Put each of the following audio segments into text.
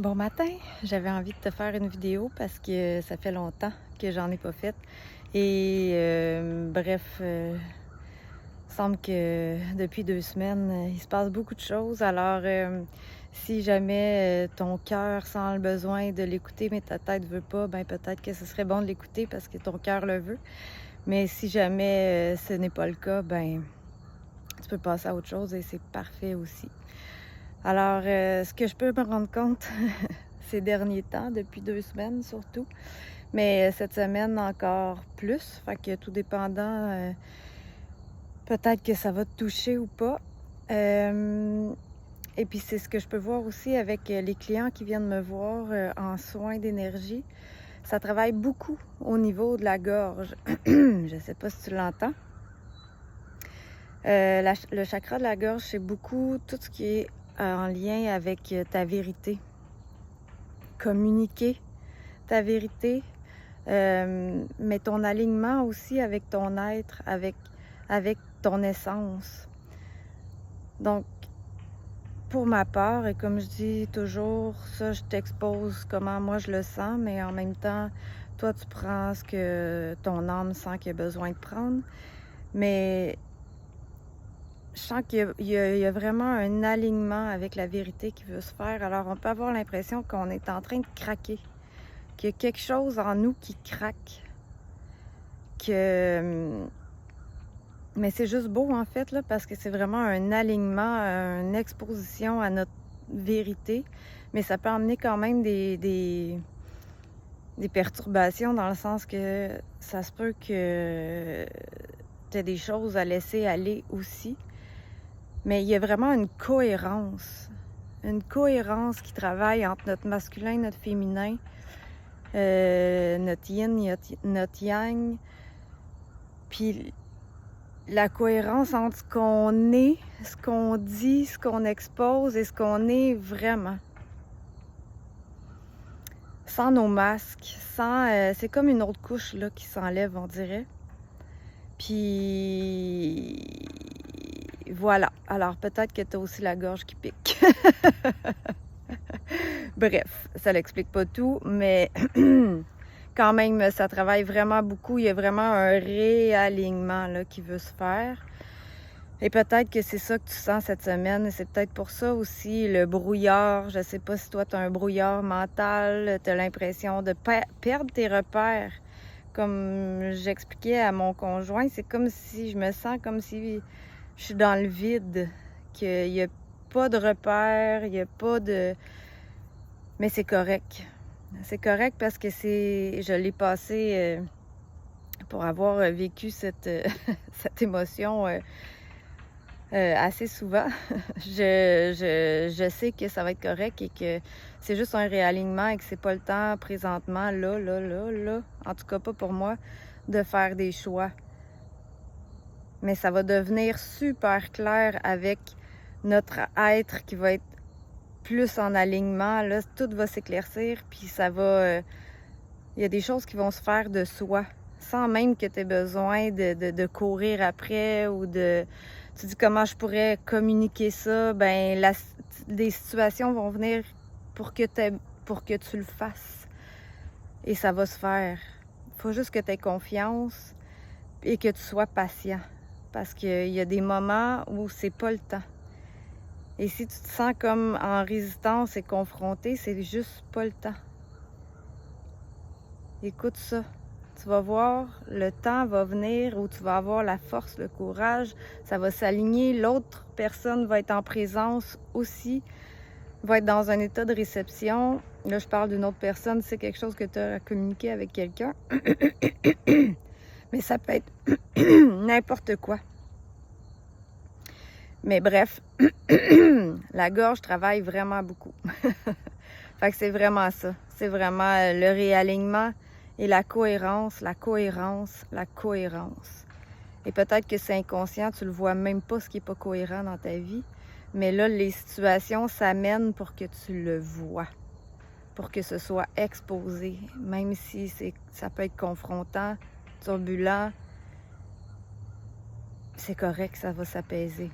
Bon matin, j'avais envie de te faire une vidéo parce que ça fait longtemps que j'en ai pas fait. Et il semble que depuis 2 semaines, il se passe beaucoup de choses. Alors, si jamais ton cœur sent le besoin de l'écouter, mais ta tête veut pas, ben peut-être que ce serait bon de l'écouter parce que ton cœur le veut. Mais si jamais ce n'est pas le cas, ben tu peux passer à autre chose et c'est parfait aussi. Alors, ce que je peux me rendre compte ces derniers temps, depuis 2 semaines surtout, mais cette semaine encore plus, fait que tout dépendant, peut-être que ça va te toucher ou pas. Et puis c'est ce que je peux voir aussi avec les clients qui viennent me voir en soins d'énergie. Ça travaille beaucoup au niveau de la gorge. Je sais pas si tu l'entends. Le chakra de la gorge, c'est beaucoup tout ce qui est en lien avec ta vérité. Communiquer ta vérité, mais ton alignement aussi avec ton être, avec ton essence. Donc, pour ma part, et comme je dis toujours, ça, je t'expose comment moi je le sens, mais en même temps, toi, tu prends ce que ton âme sent qu'il y a besoin de prendre. Mais je sens qu'il y a vraiment un alignement avec la vérité qui veut se faire. Alors, on peut avoir l'impression qu'on est en train de craquer, qu'il y a quelque chose en nous qui craque, mais c'est juste beau en fait, là, parce que c'est vraiment un alignement, une exposition à notre vérité, mais ça peut emmener quand même des perturbations dans le sens que ça se peut que tu aies des choses à laisser aller aussi. Mais il y a vraiment une cohérence qui travaille entre notre masculin et notre féminin, notre yin, notre yang, puis la cohérence entre ce qu'on est, ce qu'on dit, ce qu'on expose et ce qu'on est vraiment. Sans nos masques, c'est comme une autre couche là, qui s'enlève, on dirait. Puis voilà. Alors peut-être que tu as aussi la gorge qui pique. Bref, ça l'explique pas tout, mais quand même, ça travaille vraiment beaucoup. Il y a vraiment un réalignement là, qui veut se faire. Et peut-être que c'est ça que tu sens cette semaine. Et c'est peut-être pour ça aussi le brouillard. Je sais pas si toi, tu as un brouillard mental. Tu as l'impression de perdre tes repères. Comme j'expliquais à mon conjoint, c'est comme si je me sens comme si je suis dans le vide. Qu'il n'y a pas de repères, il n'y a pas de... Mais c'est correct. C'est correct parce que je l'ai passé pour avoir vécu cette émotion assez souvent. Je sais que ça va être correct et que c'est juste un réalignement et que c'est pas le temps présentement, là, en tout cas pas pour moi, de faire des choix. Mais ça va devenir super clair avec notre être qui va être plus en alignement. Là, tout va s'éclaircir, puis ça va... il y a des choses qui vont se faire de soi, sans même que tu aies besoin de courir après ou de... Tu dis comment je pourrais communiquer ça, ben des situations vont venir pour que tu le fasses. Et ça va se faire. Il faut juste que tu aies confiance et que tu sois patient. Parce qu'il y a des moments où c'est pas le temps. Et si tu te sens comme en résistance et confronté, c'est juste pas le temps. Écoute ça. Tu vas voir, le temps va venir où tu vas avoir la force, le courage, ça va s'aligner, l'autre personne va être en présence aussi, va être dans un état de réception. Là, je parle d'une autre personne, c'est quelque chose que tu as à communiquer avec quelqu'un. Mais ça peut être n'importe quoi. Mais bref, la gorge travaille vraiment beaucoup. Fait que c'est vraiment ça. C'est vraiment le réalignement et la cohérence, la cohérence, la cohérence. Et peut-être que c'est inconscient, tu le vois même pas ce qui est pas cohérent dans ta vie. Mais là, les situations s'amènent pour que tu le vois, pour que ce soit exposé, même si ça peut être confrontant, turbulent. C'est correct, ça va s'apaiser.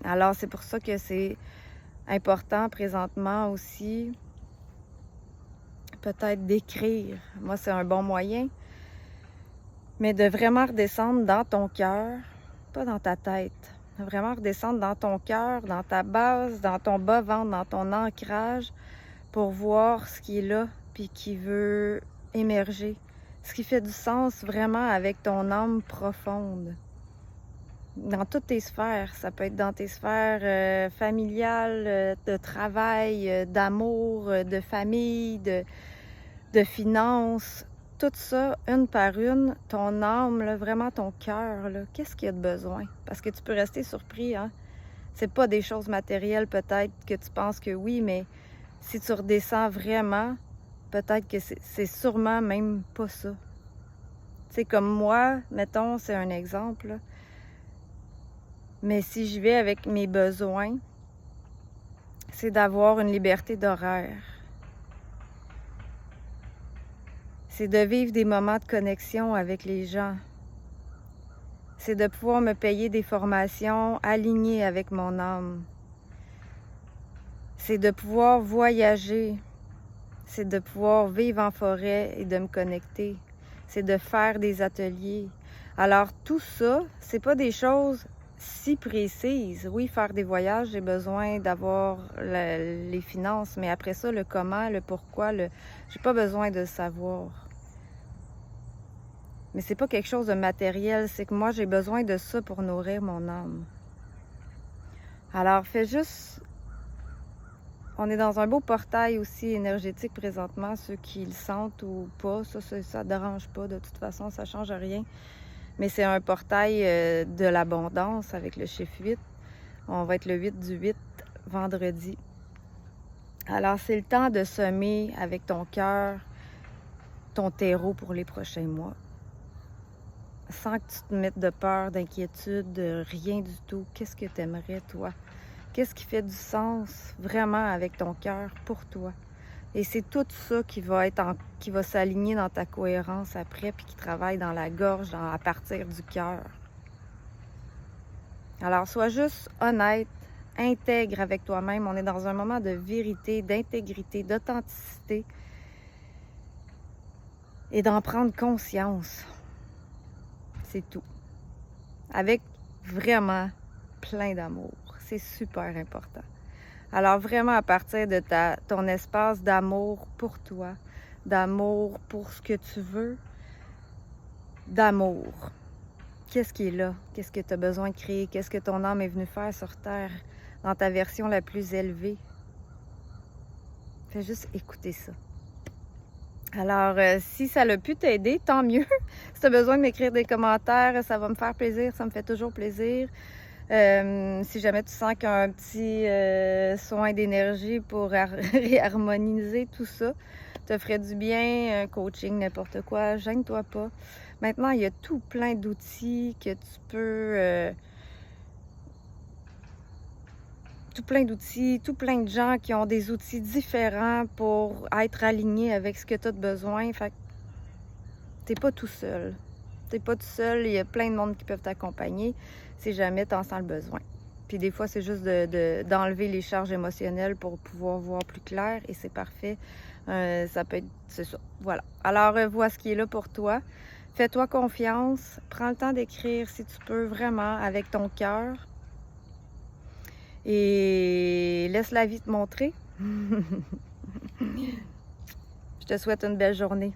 Alors, c'est pour ça que c'est important présentement aussi, peut-être d'écrire. Moi, c'est un bon moyen. Mais de vraiment redescendre dans ton cœur, pas dans ta tête. Vraiment redescendre dans ton cœur, dans ta base, dans ton bas-ventre, dans ton ancrage, pour voir ce qui est là, puis qui veut émerger. Ce qui fait du sens vraiment avec ton âme profonde. Dans toutes tes sphères. Ça peut être dans tes sphères familiales, de travail, d'amour, de famille, de finances. Tout ça, une par une, ton âme, là, vraiment ton cœur, qu'est-ce qu'il y a de besoin? Parce que tu peux rester surpris, hein? C'est pas des choses matérielles peut-être que tu penses que oui, mais si tu redescends vraiment, peut-être que c'est sûrement même pas ça. Tu sais, comme moi, mettons, c'est un exemple, là. Mais si je vais avec mes besoins, c'est d'avoir une liberté d'horaire. C'est de vivre des moments de connexion avec les gens. C'est de pouvoir me payer des formations alignées avec mon âme. C'est de pouvoir voyager. C'est de pouvoir vivre en forêt et de me connecter. C'est de faire des ateliers. Alors tout ça, c'est pas des choses si précises. Oui, faire des voyages, j'ai besoin d'avoir les finances, mais après ça, le comment, le pourquoi, j'ai pas besoin de savoir. Mais c'est pas quelque chose de matériel, c'est que moi, j'ai besoin de ça pour nourrir mon âme. Alors, fais juste... On est dans un beau portail aussi énergétique présentement, ceux qui le sentent ou pas, ça dérange pas, de toute façon, ça change rien. Mais c'est un portail de l'abondance avec le chiffre 8. On va être le 8/8, vendredi. Alors, c'est le temps de semer avec ton cœur, ton terreau pour les prochains mois. Sans que tu te mettes de peur, d'inquiétude, de rien du tout. Qu'est-ce que tu aimerais, toi? Qu'est-ce qui fait du sens vraiment avec ton cœur pour toi? Et c'est tout ça qui va s'aligner dans ta cohérence après, puis qui travaille dans la gorge, à partir du cœur. Alors, sois juste honnête, intègre avec toi-même. On est dans un moment de vérité, d'intégrité, d'authenticité et d'en prendre conscience. C'est tout. Avec vraiment plein d'amour. C'est super important. Alors vraiment à partir de ton espace d'amour pour toi, d'amour pour ce que tu veux, d'amour. Qu'est-ce qui est là? Qu'est-ce que tu as besoin de créer? Qu'est-ce que ton âme est venue faire sur Terre dans ta version la plus élevée? Fais juste écouter ça. Alors, si ça l'a pu t'aider, tant mieux. Si tu as besoin de m'écrire des commentaires, ça va me faire plaisir, ça me fait toujours plaisir. Si jamais tu sens qu'il y a un petit soin d'énergie pour réharmoniser tout ça, te ferait du bien, un coaching, n'importe quoi, gêne-toi pas. Maintenant, il y a tout plein d'outils que tu peux... tout plein d'outils, tout plein de gens qui ont des outils différents pour être alignés avec ce que tu as de besoin. Fait que t'es pas tout seul. T'es pas tout seul, il y a plein de monde qui peuvent t'accompagner si jamais tu en sens le besoin. Puis des fois, c'est juste d'enlever les charges émotionnelles pour pouvoir voir plus clair et c'est parfait. Ça peut être... c'est ça. Voilà. Alors, vois ce qui est là pour toi. Fais-toi confiance. Prends le temps d'écrire si tu peux vraiment avec ton cœur. Et laisse la vie te montrer. Je te souhaite une belle journée.